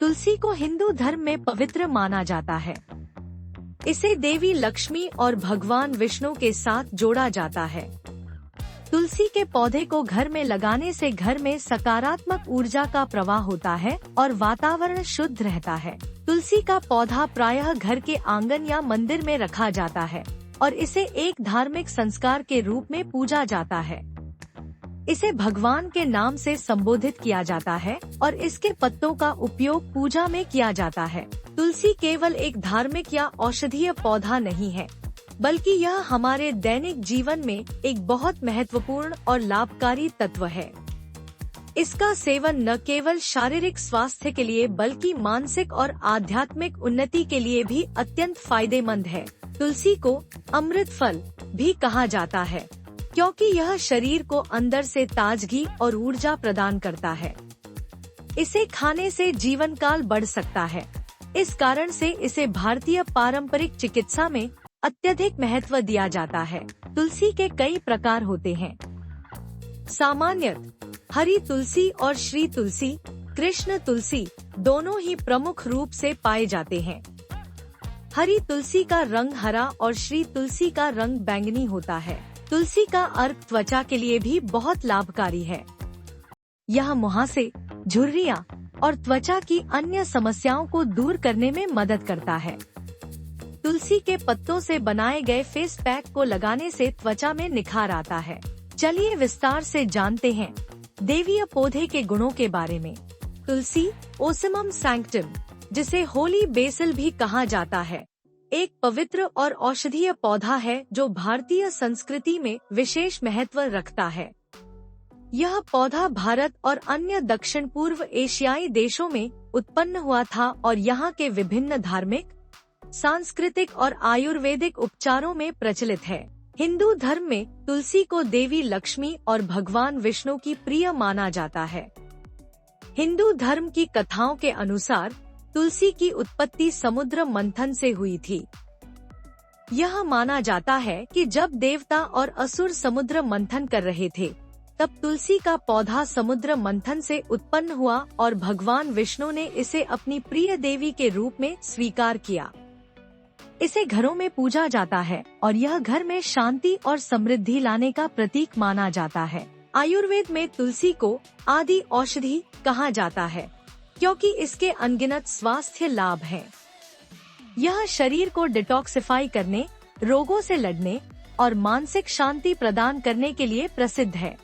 तुलसी को हिंदू धर्म में पवित्र माना जाता है। इसे देवी लक्ष्मी और भगवान विष्णु के साथ जोड़ा जाता है। तुलसी के पौधे को घर में लगाने से घर में सकारात्मक ऊर्जा का प्रवाह होता है और वातावरण शुद्ध रहता है। तुलसी का पौधा प्रायः घर के आंगन या मंदिर में रखा जाता है और इसे एक धार्मिक संस्कार के रूप में पूजा जाता है। इसे भगवान के नाम से संबोधित किया जाता है और इसके पत्तों का उपयोग पूजा में किया जाता है। तुलसी केवल एक धार्मिक या औषधीय पौधा नहीं है, बल्कि यह हमारे दैनिक जीवन में एक बहुत महत्वपूर्ण और लाभकारी तत्व है। इसका सेवन न केवल शारीरिक स्वास्थ्य के लिए बल्कि मानसिक और आध्यात्मिक उन्नति के लिए भी अत्यंत फायदेमंद है। तुलसी को अमृत फल भी कहा जाता है, क्योंकि यह शरीर को अंदर से ताजगी और ऊर्जा प्रदान करता है। इसे खाने से जीवन काल बढ़ सकता है। इस कारण से इसे भारतीय पारंपरिक चिकित्सा में अत्यधिक महत्व दिया जाता है। तुलसी के कई प्रकार होते हैं। सामान्यतः हरी तुलसी और श्री तुलसी, कृष्ण तुलसी दोनों ही प्रमुख रूप से पाए जाते हैं। हरी तुलसी का रंग हरा और श्री तुलसी का रंग बैंगनी होता है। तुलसी का अर्क त्वचा के लिए भी बहुत लाभकारी है। यह मुहासे, झुर्रियां और त्वचा की अन्य समस्याओं को दूर करने में मदद करता है। तुलसी के पत्तों से बनाए गए फेस पैक को लगाने से त्वचा में निखार आता है। चलिए विस्तार से जानते हैं देवीय पौधे के गुणों के बारे में। तुलसी ओसिमम सैंक्टम, जिसे होली बेसिल भी कहा जाता है, एक पवित्र और औषधीय पौधा है जो भारतीय संस्कृति में विशेष महत्व रखता है। यह पौधा भारत और अन्य दक्षिण पूर्व एशियाई देशों में उत्पन्न हुआ था और यहाँ के विभिन्न धार्मिक, सांस्कृतिक और आयुर्वेदिक उपचारों में प्रचलित है। हिंदू धर्म में तुलसी को देवी लक्ष्मी और भगवान विष्णु की प्रिय माना जाता है। हिंदू धर्म की कथाओं के अनुसार तुलसी की उत्पत्ति समुद्र मंथन से हुई थी। यह माना जाता है कि जब देवता और असुर समुद्र मंथन कर रहे थे, तब तुलसी का पौधा समुद्र मंथन से उत्पन्न हुआ और भगवान विष्णु ने इसे अपनी प्रिय देवी के रूप में स्वीकार किया। इसे घरों में पूजा जाता है और यह घर में शांति और समृद्धि लाने का प्रतीक माना जाता है। आयुर्वेद में तुलसी को आदि औषधि कहा जाता है, क्योंकि इसके अनगिनत स्वास्थ्य लाभ हैं। यह शरीर को डिटॉक्सिफाई करने, रोगों से लड़ने और मानसिक शांति प्रदान करने के लिए प्रसिद्ध है।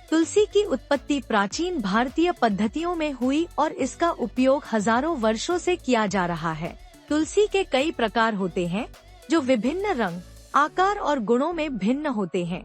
तुलसी की उत्पत्ति प्राचीन भारतीय पद्धतियों में हुई और इसका उपयोग हजारों वर्षों से किया जा रहा है। तुलसी के कई प्रकार होते हैं जो विभिन्न रंग, आकार और गुणों में भिन्न होते हैं।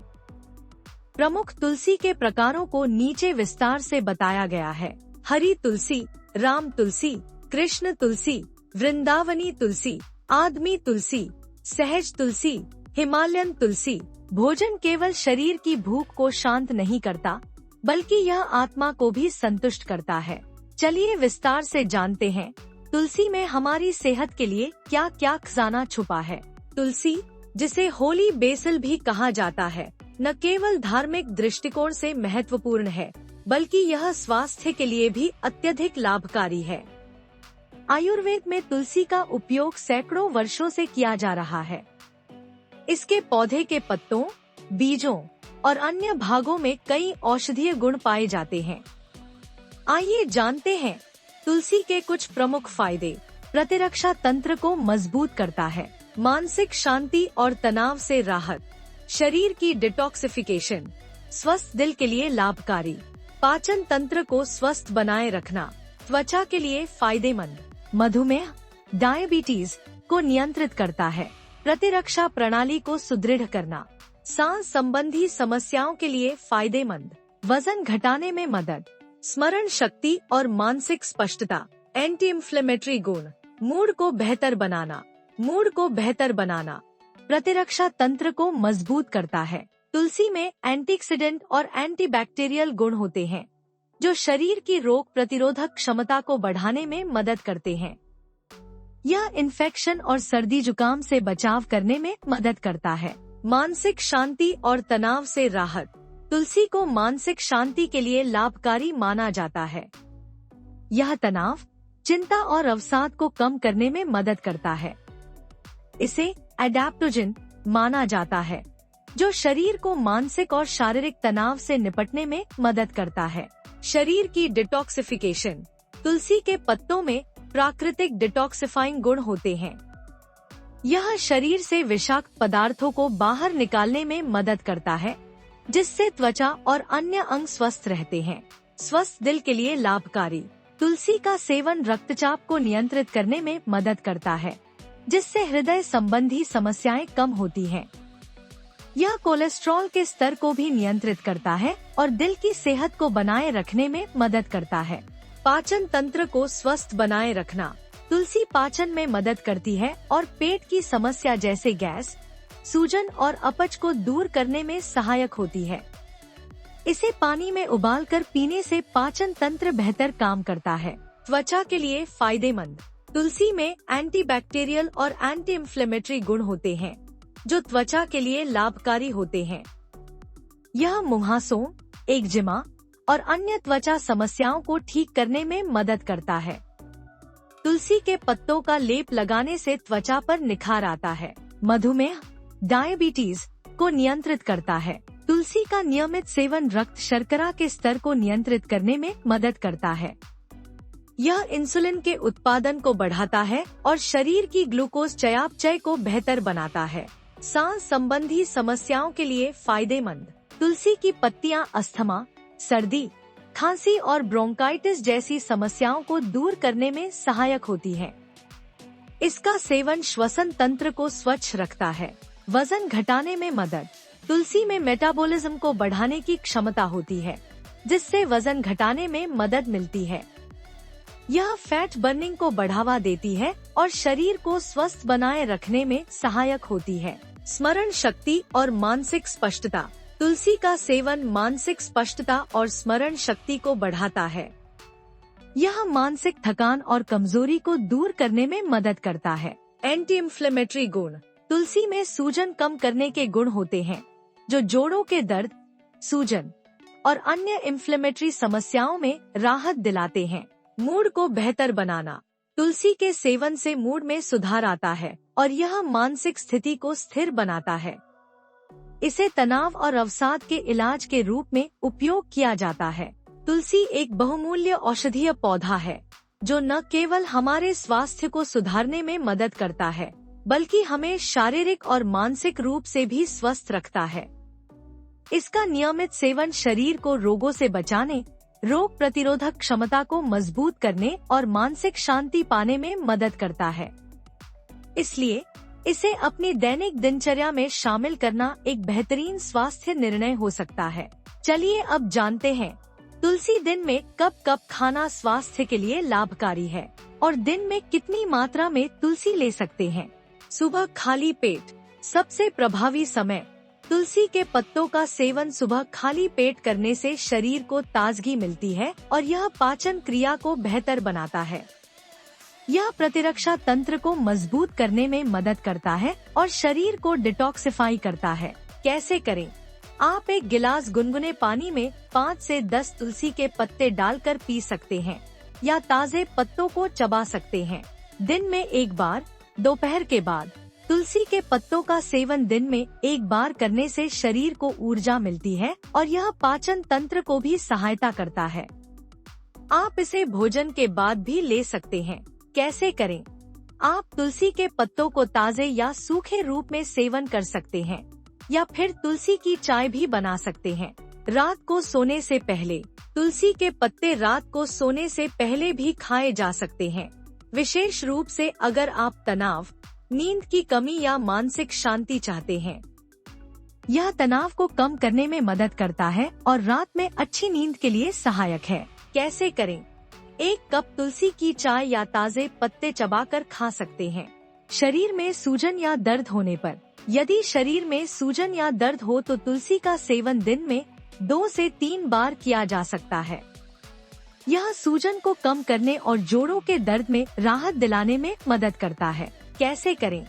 प्रमुख तुलसी के प्रकारों को नीचे विस्तार से बताया गया है। हरी तुलसी, राम तुलसी, कृष्ण तुलसी, वृंदावनी तुलसी, आदमी तुलसी, सहज तुलसी, हिमालयन तुलसी। भोजन केवल शरीर की भूख को शांत नहीं करता, बल्कि यह आत्मा को भी संतुष्ट करता है। चलिए विस्तार से जानते हैं तुलसी में हमारी सेहत के लिए क्या क्या खजाना छुपा है। तुलसी, जिसे होली बेसिल भी कहा जाता है, न केवल धार्मिक दृष्टिकोण से महत्वपूर्ण है, बल्कि यह स्वास्थ्य के लिए भी अत्यधिक लाभकारी है। आयुर्वेद में तुलसी का उपयोग सैकड़ों वर्षों से किया जा रहा है। इसके पौधे के पत्तों, बीजों और अन्य भागों में कई औषधीय गुण पाए जाते हैं। आइए जानते हैं तुलसी के कुछ प्रमुख फायदे। प्रतिरक्षा तंत्र को मजबूत करता है, मानसिक शांति और तनाव से राहत, शरीर की डिटॉक्सिफिकेशन, स्वस्थ दिल के लिए लाभकारी, पाचन तंत्र को स्वस्थ बनाए रखना, त्वचा के लिए फायदेमंद, मधुमेह, डायबिटीज को नियंत्रित करता है, प्रतिरक्षा प्रणाली को सुदृढ़ करना, सांस संबंधी समस्याओं के लिए फायदेमंद, वजन घटाने में मदद, स्मरण शक्ति और मानसिक स्पष्टता, एंटी इंफ्लेमेटरी गुण, मूड को बेहतर बनाना, प्रतिरक्षा तंत्र को मजबूत करता है। तुलसी में एंटीऑक्सीडेंट और एंटीबैक्टीरियल गुण होते हैं, जो शरीर की रोग प्रतिरोधक क्षमता को बढ़ाने में मदद करते हैं। यह इन्फेक्शन और सर्दी जुकाम से बचाव करने में मदद करता है। मानसिक शांति और तनाव से राहत, तुलसी को मानसिक शांति के लिए लाभकारी माना जाता है। यह तनाव, चिंता और अवसाद को कम करने में मदद करता है। इसे एडेप्टोजन माना जाता है, जो शरीर को मानसिक और शारीरिक तनाव से निपटने में मदद करता है। शरीर की डिटॉक्सिफिकेशन। तुलसी के पत्तों में प्राकृतिक डिटॉक्सिफाइंग गुण होते हैं। यह शरीर से विषाक्त पदार्थों को बाहर निकालने में मदद करता है, जिससे त्वचा और अन्य अंग स्वस्थ रहते हैं। स्वस्थ दिल के लिए लाभकारी। तुलसी का सेवन रक्तचाप को नियंत्रित करने में मदद करता है, जिससे हृदय संबंधी समस्याएं कम होती हैं। यह कोलेस्ट्रॉल के स्तर को भी नियंत्रित करता है और दिल की सेहत को बनाए रखने में मदद करता है। पाचन तंत्र को स्वस्थ बनाए रखना। तुलसी पाचन में मदद करती है और पेट की समस्या जैसे गैस, सूजन और अपच को दूर करने में सहायक होती है। इसे पानी में उबालकर पीने से पाचन तंत्र बेहतर काम करता है। त्वचा के लिए फायदेमंद। तुलसी में एंटीबैक्टीरियल और एंटी इंफ्लेमेटरी गुण होते हैं, जो त्वचा के लिए लाभकारी होते हैं। यह मुहासों, एक्जिमा और अन्य त्वचा समस्याओं को ठीक करने में मदद करता है। तुलसी के पत्तों का लेप लगाने से त्वचा पर निखार आता है। मधुमेह, डायबिटीज को नियंत्रित करता है। तुलसी का नियमित सेवन रक्त शर्करा के स्तर को नियंत्रित करने में मदद करता है। यह इंसुलिन के उत्पादन को बढ़ाता है और शरीर की ग्लूकोज चयापचय को बेहतर बनाता है। सांस संबंधी समस्याओं के लिए फायदेमंद। तुलसी की पत्तियां अस्थमा, सर्दी, खांसी और ब्रोंकाइटिस जैसी समस्याओं को दूर करने में सहायक होती है। इसका सेवन श्वसन तंत्र को स्वच्छ रखता है। वजन घटाने में मदद। तुलसी में मेटाबॉलिज्म को बढ़ाने की क्षमता होती है, जिससे वजन घटाने में मदद मिलती है। यह फैट बर्निंग को बढ़ावा देती है और शरीर को स्वस्थ बनाए रखने में सहायक होती है। स्मरण शक्ति और मानसिक स्पष्टता। तुलसी का सेवन मानसिक स्पष्टता और स्मरण शक्ति को बढ़ाता है। यह मानसिक थकान और कमजोरी को दूर करने में मदद करता है। एंटी इंफ्लेमेटरी गुण। तुलसी में सूजन कम करने के गुण होते हैं, जो जोड़ों के दर्द, सूजन और अन्य इंफ्लेमेटरी समस्याओं में राहत दिलाते हैं। मूड को बेहतर बनाना। तुलसी के सेवन से मूड में सुधार आता है और यह मानसिक स्थिति को स्थिर बनाता है। इसे तनाव और अवसाद के इलाज के रूप में उपयोग किया जाता है। तुलसी एक बहुमूल्य औषधीय पौधा है, जो न केवल हमारे स्वास्थ्य को सुधारने में मदद करता है, बल्कि हमें शारीरिक और मानसिक रूप से भी स्वस्थ रखता है। इसका नियमित सेवन शरीर को रोगों से बचाने, रोग प्रतिरोधक क्षमता को मजबूत करने और मानसिक शांति पाने में मदद करता है। इसलिए इसे अपनी दैनिक दिनचर्या में शामिल करना एक बेहतरीन स्वास्थ्य निर्णय हो सकता है। चलिए अब जानते हैं तुलसी दिन में कब कब खाना स्वास्थ्य के लिए लाभकारी है और दिन में कितनी मात्रा में तुलसी ले सकते हैं। सुबह खाली पेट सबसे प्रभावी समय। तुलसी के पत्तों का सेवन सुबह खाली पेट करने से शरीर को ताजगी मिलती है और यह पाचन क्रिया को बेहतर बनाता है। यह प्रतिरक्षा तंत्र को मजबूत करने में मदद करता है और शरीर को डिटॉक्सिफाई करता है। कैसे करें? आप एक गिलास गुनगुने पानी में 5 से 10 तुलसी के पत्ते डालकर पी सकते हैं या ताजे पत्तों को चबा सकते हैं। दिन में एक बार, दोपहर के बाद। तुलसी के पत्तों का सेवन दिन में एक बार करने से शरीर को ऊर्जा मिलती है और यह पाचन तंत्र को भी सहायता करता है। आप इसे भोजन के बाद भी ले सकते हैं। कैसे करें? आप तुलसी के पत्तों को ताजे या सूखे रूप में सेवन कर सकते हैं या फिर तुलसी की चाय भी बना सकते हैं। रात को सोने से पहले। तुलसी के पत्ते रात को सोने से पहले भी खाए जा सकते हैं, विशेष रूप से अगर आप तनाव, नींद की कमी या मानसिक शांति चाहते हैं। यह तनाव को कम करने में मदद करता है और रात में अच्छी नींद के लिए सहायक है। कैसे करें? 1 कप तुलसी की चाय या ताजे पत्ते चबाकर खा सकते हैं। शरीर में सूजन या दर्द होने पर। यदि शरीर में सूजन या दर्द हो तो तुलसी का सेवन दिन में 2 से 3 बार किया जा सकता है। यह सूजन को कम करने और जोड़ों के दर्द में राहत दिलाने में मदद करता है। कैसे करें?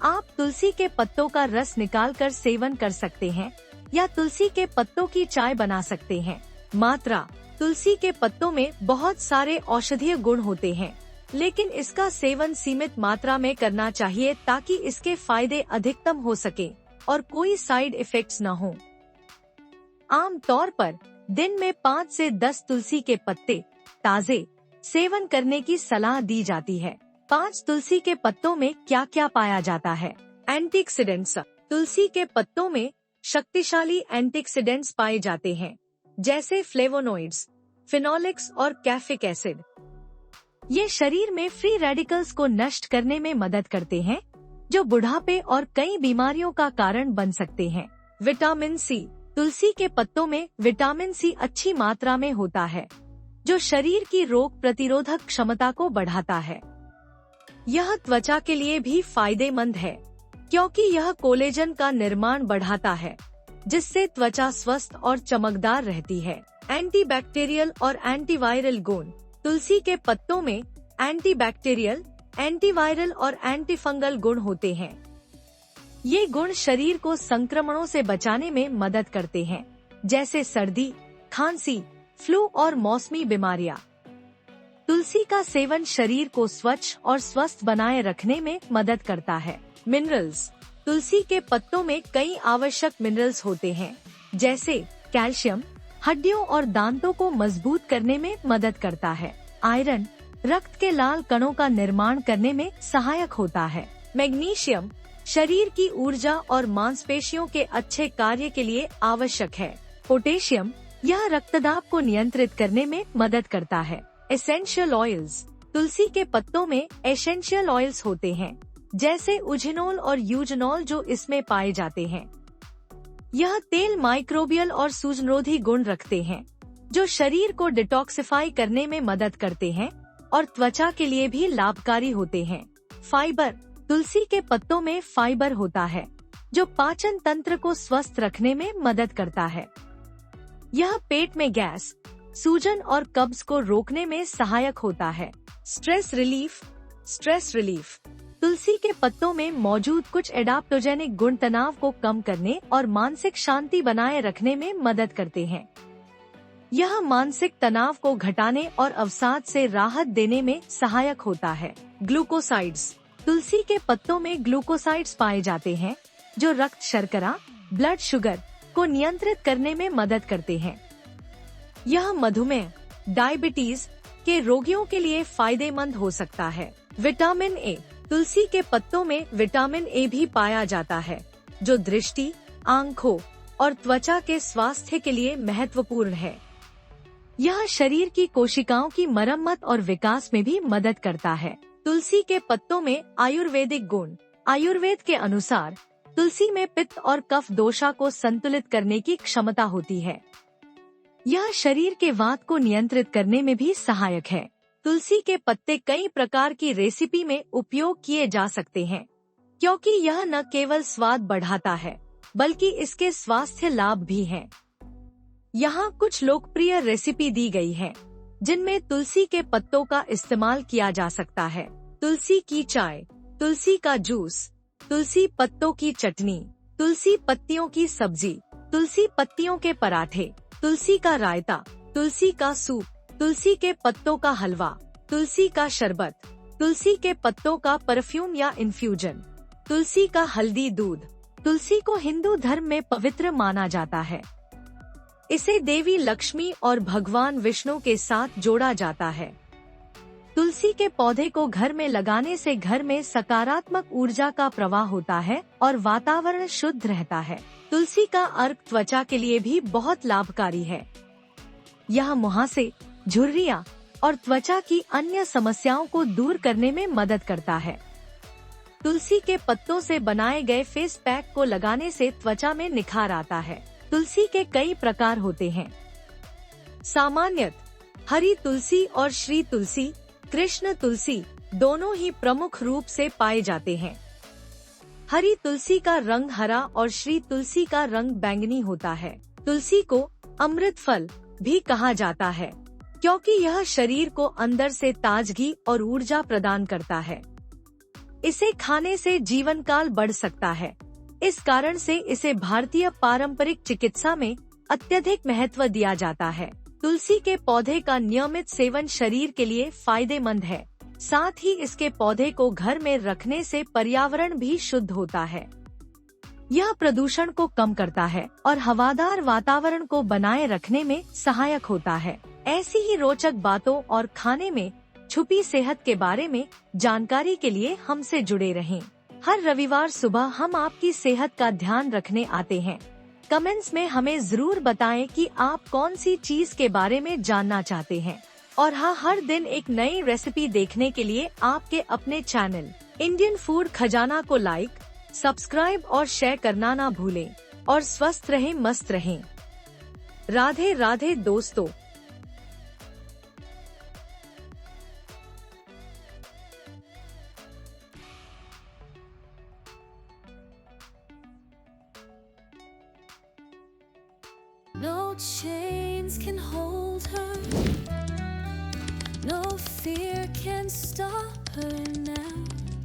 आप तुलसी के पत्तों का रस निकालकर सेवन कर सकते हैं या तुलसी के पत्तों की चाय बना सकते हैं। मात्रा। तुलसी के पत्तों में बहुत सारे औषधीय गुण होते हैं, लेकिन इसका सेवन सीमित मात्रा में करना चाहिए ताकि इसके फायदे अधिकतम हो सके और कोई साइड इफेक्ट्स न हो। आम तौर पर दिन में 5 से 10 तुलसी के पत्ते ताजे सेवन करने की सलाह दी जाती है। 5 तुलसी के पत्तों में क्या क्या पाया जाता है? एंटीऑक्सीडेंट्स। तुलसी के पत्तों में शक्तिशाली एंटीऑक्सीडेंट्स पाए जाते हैं, जैसे फ्लेवोनोइड्स, फिनोलिक्स और कैफिक एसिड। ये शरीर में फ्री रेडिकल्स को नष्ट करने में मदद करते हैं, जो बुढ़ापे और कई बीमारियों का कारण बन सकते हैं। Vitamin C. तुलसी के पत्तों में विटामिन सी अच्छी मात्रा में होता है, जो शरीर की रोग प्रतिरोधक क्षमता को बढ़ाता है। यह त्वचा के लिए भी फायदेमंद है, क्योंकि यह कोलेजन का निर्माण बढ़ाता है, जिससे त्वचा स्वस्थ और चमकदार रहती है। एंटीबैक्टीरियल और एंटीवायरल गुण। तुलसी के पत्तों में एंटीबैक्टीरियल, एंटीवायरल और एंटीफंगल गुण होते हैं। ये गुण शरीर को संक्रमणों से बचाने में मदद करते हैं, जैसे सर्दी, खांसी, फ्लू और मौसमी बीमारियां। तुलसी का सेवन शरीर को स्वच्छ और स्वस्थ बनाए रखने में मदद करता है। मिनरल्स। तुलसी के पत्तों में कई आवश्यक मिनरल्स होते हैं, जैसे कैल्शियम हड्डियों और दांतों को मजबूत करने में मदद करता है। आयरन रक्त के लाल कणों का निर्माण करने में सहायक होता है। मैग्नीशियम शरीर की ऊर्जा और मांसपेशियों के अच्छे कार्य के लिए आवश्यक है। पोटेशियम यह रक्तदाब को नियंत्रित करने में मदद करता है। Essential oils. तुलसी के पत्तों में एसेंशियल ऑयल्स होते हैं, जैसे उजिनोल और यूजनोल, जो इसमें पाए जाते हैं। यह तेल माइक्रोबियल और सूजनरोधी गुण रखते हैं, जो शरीर को डिटॉक्सिफाई करने में मदद करते हैं और त्वचा के लिए भी लाभकारी होते हैं। फाइबर। तुलसी के पत्तों में फाइबर होता है, जो पाचन तंत्र को स्वस्थ रखने में मदद करता है। यह पेट में गैस, सूजन और कब्ज को रोकने में सहायक होता है। Stress relief. Stress relief. तुलसी के पत्तों में मौजूद कुछ एडाप्टोजेनिक गुण तनाव को कम करने और मानसिक शांति बनाए रखने में मदद करते हैं। यह मानसिक तनाव को घटाने और अवसाद से राहत देने में सहायक होता है। ग्लूकोसाइड्स। तुलसी के पत्तों में ग्लूकोसाइड्स पाए जाते हैं, जो रक्त शर्करा, ब्लड शुगर को नियंत्रित करने में मदद करते हैं। यह मधुमेह, डायबिटीज के रोगियों के लिए फायदेमंद हो सकता है। Vitamin A. तुलसी के पत्तों में विटामिन ए भी पाया जाता है, जो दृष्टि, आंखों और त्वचा के स्वास्थ्य के लिए महत्वपूर्ण है। यह शरीर की कोशिकाओं की मरम्मत और विकास में भी मदद करता है। तुलसी के पत्तों में आयुर्वेदिक गुण। आयुर्वेद के अनुसार तुलसी में पित्त और कफ दोषा को संतुलित करने की क्षमता होती है। यह शरीर के वात को नियंत्रित करने में भी सहायक है। तुलसी के पत्ते कई प्रकार की रेसिपी में उपयोग किए जा सकते हैं, क्योंकि यह न केवल स्वाद बढ़ाता है, बल्कि इसके स्वास्थ्य लाभ भी हैं। यहाँ कुछ लोकप्रिय रेसिपी दी गई है, जिनमें तुलसी के पत्तों का इस्तेमाल किया जा सकता है। तुलसी की चाय, तुलसी का जूस, तुलसी पत्तों की चटनी, तुलसी पत्तियों की सब्जी, तुलसी पत्तियों के पराठे, तुलसी का रायता, तुलसी का सूप, तुलसी के पत्तों का हलवा, तुलसी का शरबत, तुलसी के पत्तों का परफ्यूम या इन्फ्यूजन, तुलसी का हल्दी दूध। तुलसी को हिंदू धर्म में पवित्र माना जाता है। इसे देवी लक्ष्मी और भगवान विष्णु के साथ जोड़ा जाता है। तुलसी के पौधे को घर में लगाने से घर में सकारात्मक ऊर्जा का प्रवाह होता है और वातावरण शुद्ध रहता है। तुलसी का अर्क त्वचा के लिए भी बहुत लाभकारी है। यह मुहासे, झुर्रियां और त्वचा की अन्य समस्याओं को दूर करने में मदद करता है। तुलसी के पत्तों से बनाए गए फेस पैक को लगाने से त्वचा में निखार आता है। तुलसी के कई प्रकार होते हैं। सामान्यतः हरी तुलसी और श्री तुलसी, कृष्ण तुलसी दोनों ही प्रमुख रूप से पाए जाते हैं। हरी तुलसी का रंग हरा और श्री तुलसी का रंग बैंगनी होता है। तुलसी को अमृत फल भी कहा जाता है, क्योंकि यह शरीर को अंदर से ताजगी और ऊर्जा प्रदान करता है। इसे खाने से जीवन काल बढ़ सकता है। इस कारण से इसे भारतीय पारंपरिक चिकित्सा में अत्यधिक महत्व दिया जाता है। तुलसी के पौधे का नियमित सेवन शरीर के लिए फायदेमंद है। साथ ही इसके पौधे को घर में रखने से पर्यावरण भी शुद्ध होता है। यह प्रदूषण को कम करता है और हवादार वातावरण को बनाए रखने में सहायक होता है। ऐसी ही रोचक बातों और खाने में छुपी सेहत के बारे में जानकारी के लिए हमसे जुड़े रहें। हर रविवार सुबह हम आपकी सेहत का ध्यान रखने आते हैं। कमेंट्स में हमें जरूर बताएं कि आप कौन सी चीज के बारे में जानना चाहते हैं। और हाँ, हर दिन एक नई रेसिपी देखने के लिए आपके अपने चैनल इंडियन फूड खजाना को लाइक, सब्सक्राइब और शेयर करना ना भूलें। और स्वस्थ रहें, मस्त रहें। राधे राधे दोस्तों। No chains can hold her, no fear can stop her.